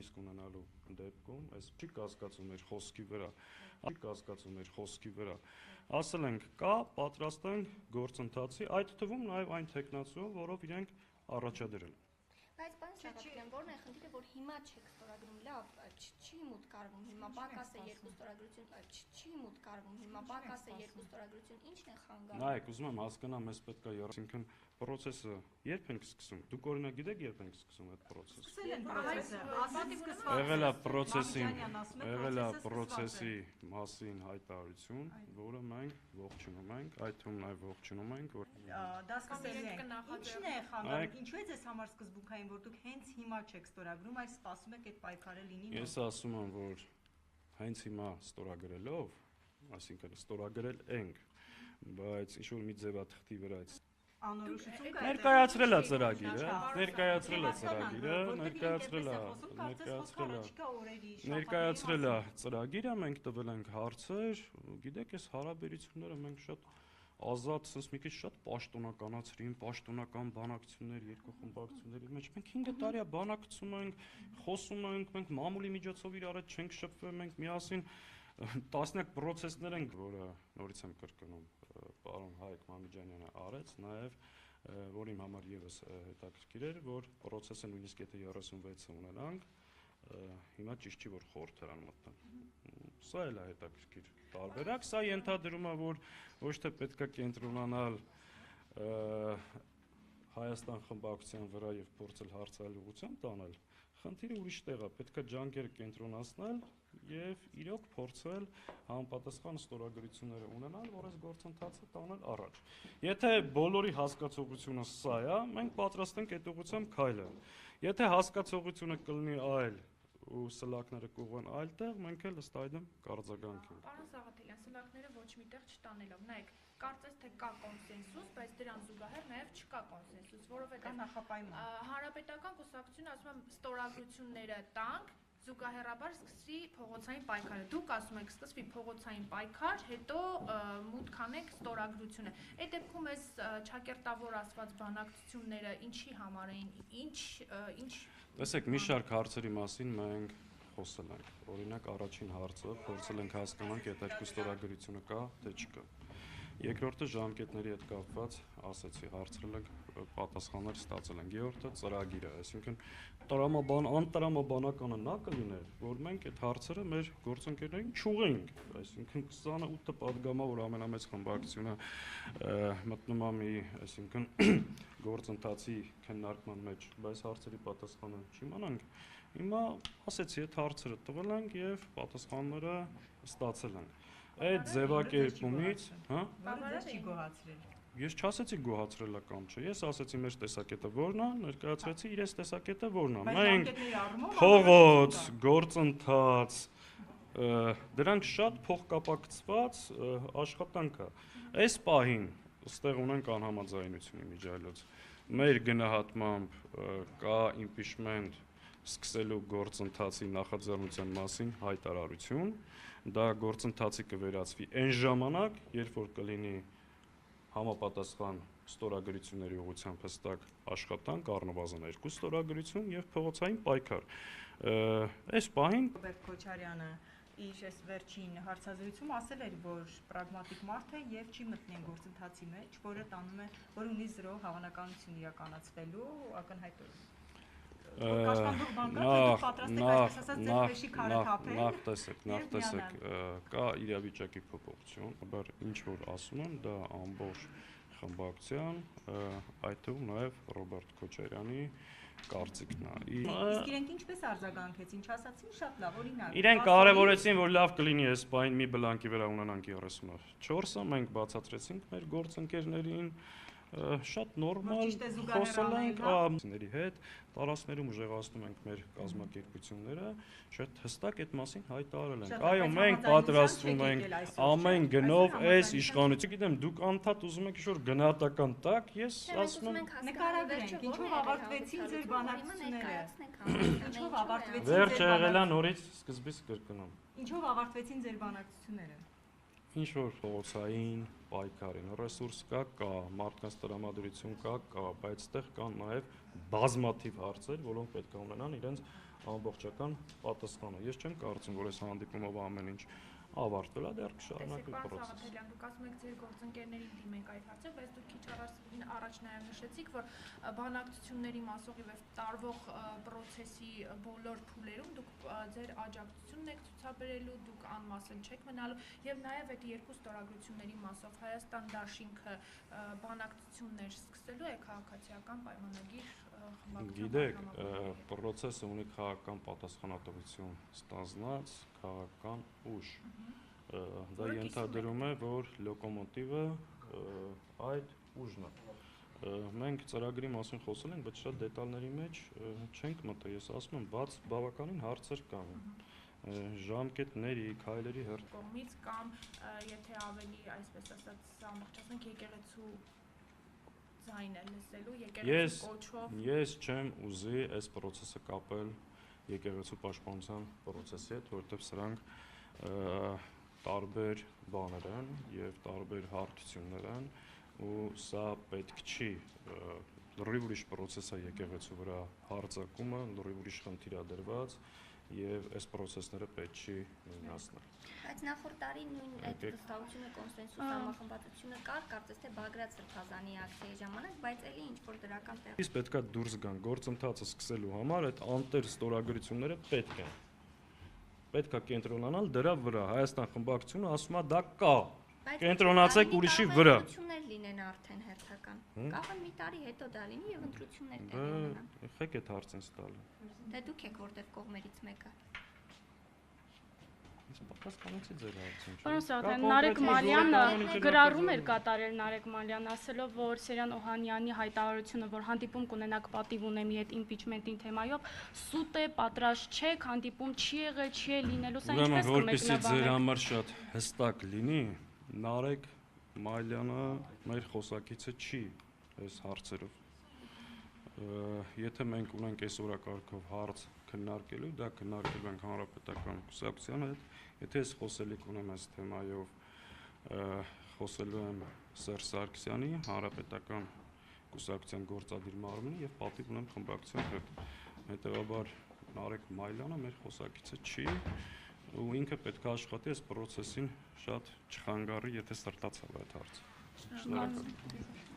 նույնիսկ ունենալու դեպքում, այս չի կասկածում մեր խոսքի վրա, ասել ենք կա, պատրաստ ենք գործընթացի, այդ թվում նաև այն թեկնածուով, որով իրենք առաջադրել են։ Բայց պարոն Սաղաթելյան, որն է խնդիրը, որ հիմա չեք ստորագրում, լավ, չի մուտք կարվում հիմա, պակաս է երկու ստորագրություն, չի մուտք կարվում հիմա, պակաս է երկու ստորագրություն, ի՞նչն է խանգարում։ Նայեք, ուզում եմ հասկանամ, մեզ պետք է այսինքն պրոցեսը երբ ենք սկսում։ Դուք օրինակ գիտեք երբ ենք սկսում այդ պրոցեսը։ Եղել է պրոցեսի մասին հայտարարություն, որը մենք ողջունում ենք, այդ թվում նաև ողջունում ենք, որ դա սկսելի ենք։ Ինչն է խանգարում, ինչու է ձեզ համար սկզբունքային, որ դուք հենց հիմա չեք ստորագրում, այլ սպասում եք այդ պայքարը լինի։ Ես ասում եմ, որ հենց հիմա ստորագրելով, այսինքն ստորագրել ենք, բայց ինչ-որ մի ձևաթղթի վրա ներկայացրել է ծրագիրը, մենք տվել ենք հարցեր, գիտեք, այս հարաբերությունները մենք շատ ազատ, sense մի քիչ շատ պաշտոնականացրին, պաշտոնական բանակցություններ երկու խմբակցությունների մեջ, մենք 5 տարի է բանակցում ենք, խոսում ենք, մենք մամուլի միջոցով իրար հետ չենք շփվել, մենք միասին տասնյակ պրոցեսներ ենք, որը նորից եմ կրկնում, պարոն Հայկ Մամիջանյանը արեց, նաև որ իմ համար եւս հետաքրքիր էր, որ պրոցեսը նույնիսկ եթե 36-ը ունենանք, հիմա ճիշտ չի որ խորհրդարան մտնեն։ Սա էլ է հետաքրքիր տարբերակ, սա ենթադրում է, որ ոչ թե պետք է կենտրոնանալ Հայաստան խմբակցության վրա եւ փորձել հարցալ ուղղությամբ տանել, խնդիրը ուրիշ տեղ է, պետք է ջանքերը կենտրոնացնել եւ իրոք փորձել համապատասխան ստորագրությունները ունենալ, որ այս գործընթացը տանել առաջ։ Եթե բոլորի հասկացողությունը սա է, մենք պատրաստ ենք այդ ուղղությամբ քայլել։ Եթե հասկացողությունը կլինի այլ ու սլակները կուղեն այլտեղ, մենք էլ ըստ այդմ կարձագանքենք։ Պարոն Սաղաթելյան, սլակները ոչ միտեղ չտանելով, նայեք, կարծես թե կա կոնսենսուս, բայց դրան զուգահեռ նաև չկա կոնսենսուս, որովհետև հանրապետական կուսակցությունը ասում է ստորագրությունները տանք, զուգահեռաբար սկսվի փողոցային պայքարը։ Դուք ասում եք սկսվի փողոցային պայքար, հետո մուտք անեք ստորագրությունը։ Այդ դեպքում այս ճակերտավոր ասված բանակցությունները ինչի համար էին, ինչ Տեսեք, մի շարք հարցերի մասին մենք խոսել ենք։ Օրինակ առաջին հարցը փորձել ենք հասկանալ, եթե երկու ստորագրությունը կա, թե չկա։ Երկրորդը ժամկետների հետ կապված, ասեցի, հարցրել ենք, պատասխաններ ստացել ենք։ Երրորդը ծրագիրը, այսինքն անտրամաբանականը նա կլիներ, որ մենք այդ հարցերը մեր գործընկերներին չուղենք, այսինքն 28 պատգամավոր ամենամեծ խմբակցությունը մտնում է մի, այսինքն գործընթացի քննարկման մեջ, բայց հարցերի պատասխանը չիմանանք։ Հիմա ասեցի, այդ հարցերը տվել ենք եւ պատասխանները ստացել ենք։ Այդ ձևակերպումից, Ես չասեցի գոհացրել է կամ չէ, ես ասեցի մեր տեսակետը որն է, ներկայացրեցի իրենց տեսակետը որն է։ Մենք փողոց, գործընթաց, դրանք շատ փոխկապակցված աշխատանք է։ Այս պահին ստեղ ունենք անհամաձայնություն իմիջիայլոց։ Մեր գնահատմամբ կա impeachment սկսելու գործընթացի նախաձեռնության մասին հայտարարություն, դա գործընթացի կվերածվի այն ժամանակ, երբ որ կլինի համապատասխան ստորագրությունների ուղղությամբ հստակ աշխատանք, առնվազն 2 ստորագրություն եւ փողոցային պայքար։ Այս պահին Ռոբերտ Քոչարյանը իր այս վերջին հարցազրույցում ասել էր, որ պրագմատիկ մարդ է եւ չի մտնեն գործընթացի մեջ, որը տանում է, որ ունի 0 հավանականություն իրականացվելու ակնհայտ նախ տեսեք, կա իրավիճակի փոփոխություն, բայց ինչ որ ասում եմ, դա ամբողջ խմբակցության, այդ թվում նաև Ռոբերտ Քոչարյանի կարծիքն է։ Իսկ իրենք ինչպես արձագանքեցին, չասացին շատ լավ, օրինակ։ Իրենք կարևորեցին, որ լավ կլինի այս բային մի բլանկի վրա ունենանք 34-ը, մենք բացատրեցինք մեր գործընկերներին, շատ նորմալ խոսել ենք ամուսինների հետ, տարածքներում ուժեղացնում ենք մեր կազմակերպությունները, շատ հստակ այդ մասին հայտարարել ենք։ Այո, մենք պատրաստվում ենք ամեն գնով այս իշխանությունը, գիտեմ, դուք անդադ ուզում եք ինչ-որ գնահատական տակ, ես ասում եմ նկարագրենք, ինչով ավարտվեցին ձեր բանակցությունները։ Ինչով ավարտվեցին Վերջ եղել է նորից սկզբից կրկնում։ Ինչով ավարտվեցին ձեր բանակցությունները։ Ինչ որ փողոցային պայքարին ռեսուրս կա, մարդկանց տրամադրություն կա, բայց այդտեղ կան նաև բազմաթիվ հարցեր, որոնք պետք է ունենան իրենց ամբողջական պատասխանը։ Ես չեմ կարծում, որ այս հանդիպումով ամեն ինչ ավարտվել է, դեռ կշարունակվի process։ Դուք ասում եք ձեր գործընկերներին դիմենք այդ հարցը, բայց դուք քիչ առաջ նաև նշեցիք, որ բանակցությունների մասով եւ տարվող process-ի բոլոր փուլերում դուք ձեր աջակցությունն եք ցուցաբերելու, դուք անմասն չեք մնալու եւ նաև այդ երկու ստորագրությունների մասով Հայաստան դաշինքը բանակցություններ սկսելու է քաղաքացիական պայմանագիր Գիտեք, process-ը ունի քաղաքական պատասխանատվություն ստանձնած քաղաքական ուժ։ Դա ենթադրում է, որ լոկոմոտիվը այդ ուժն է։ Մենք ծրագրի մասին խոսել ենք, բայց շատ դետալների մեջ չենք մտել, ես ասում եմ, բավականին հարցեր կան։ Ժամկետների, քայլերի կողմից կամ եթե ավելի, այսպես ասած, ամբողջացնենք եկեղեցու ձայնը լսելու, եկեղեցու կոչով։ Ես չեմ ուզի այս process-ը կապել եկեղեցու պաշտպանության process-ի հետ, որովհետև սրանք տարբեր բաներ են եւ տարբեր հարթություններ են ու սա պետք չի լրիվ ուրիշ process է եկեղեցու վրա հարձակումը, լրիվ ուրիշ խնդիր է դրված եւ այս process-ները պետք չի նույնացնել։ Բայց նախորդ տարի նույն այդ վստահությունը, կոնսենսուս համախմբվածությունը կար, կարծես թե Բագրատ Սրբազանի ակցիայի ժամանակ, բայց ելի ինչ որ դրական տեղ։ Իսկ պետքա դուրս գան գործընթացը սկսելու համար այդ անտեր ստորագրությունները պետք են։ Պետք է կենտրոնանալ դրա վրա։ Հայաստան խմբակցությունը ասում է դա կա։ Կենտրոնացեք ուրիշի վրա։ Ընտրություններ լինեն արդեն հերթական։ Կարող է մի տարի հետո դա լինի եւ ընտրություններ տեղի ունենան։ Եղեք այդ հարցին ստալու։ Դե դուք եք որտեղ կողմերից մեկը։ Իսկ պատասխանեցի ձեր հարցին։ Պարոն Սաղաթյան, Նարեկ Մալյանը գրառում էր կատարել Նարեկ Մալյանը, ասելով, որ Սերյան Օհանյանի հայտարարությունը, որ հանդիպում կունենաք պատիվ ունեմի հետ իմպիչմենտի թեմայով, սուտ է, պատրաստ չեք, հանդիպում չի եղել, չի է լինելու, սա ինչպես կմեկնաբանեք։ Ձեր համար շատ հստակ լինի, Նարեկ Մալյանը մեր խոսակիցը չի այս հարցերով։ Եթե մենք ունենք այս օրակարգով հարց քննարկելու, դա քննարկելու ենք հանրապետական կուսակցության հետ, եթե ես խոսելիք ունեմ այս թեմայով, խոսելու եմ Սերժ Սարգսյանի, հանրապետական կուսակցության գործադիր մարմնի եւ պատիվ ունեմ խմբակցության հետ։ Հետեւաբար Նարեկ Մալյանը մեր խոսակիցը չի ու ինքը պետք է աշխատի այս process-ին շատ չխանգարի, եթե սրտացավ այդ հարցը։ Շնորհակալ եմ։